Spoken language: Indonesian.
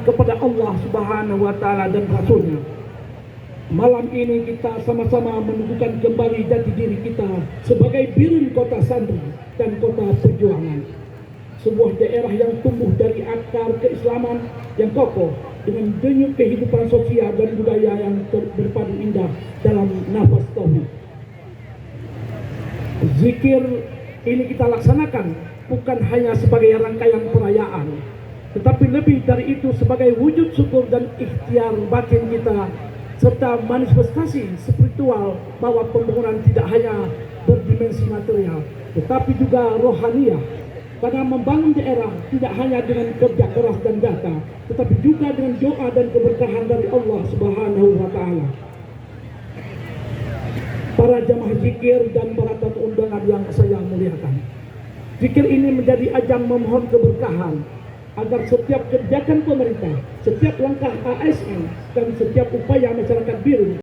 kepada Allah Subhanahu wa Ta'ala dan Rasulnya. Malam ini kita sama-sama menunjukkan kembali jati diri kita sebagai Biren Kota Santri dan Kota Perjuangan. Sebuah daerah yang tumbuh dari akar keislaman yang kokoh dengan denyut kehidupan sosial dan budaya yang berpadu indah dalam nafas tauhid. Zikir ini kita laksanakan bukan hanya sebagai rangkaian perayaan, tetapi lebih dari itu sebagai wujud syukur dan ikhtiar batin kita, serta manifestasi spiritual bahwa pembangunan tidak hanya berdimensi material, tetapi juga rohaniah. Karena membangun daerah tidak hanya dengan kerja keras dan data, tetapi juga dengan doa dan keberkahan dari Allah Subhanahu wa Ta'ala. Para jamaah zikir dan para tamu undangan yang saya muliakan, zikir ini menjadi ajang memohon keberkahan agar setiap kebijakan pemerintah, setiap langkah ASN, dan setiap upaya masyarakat Biren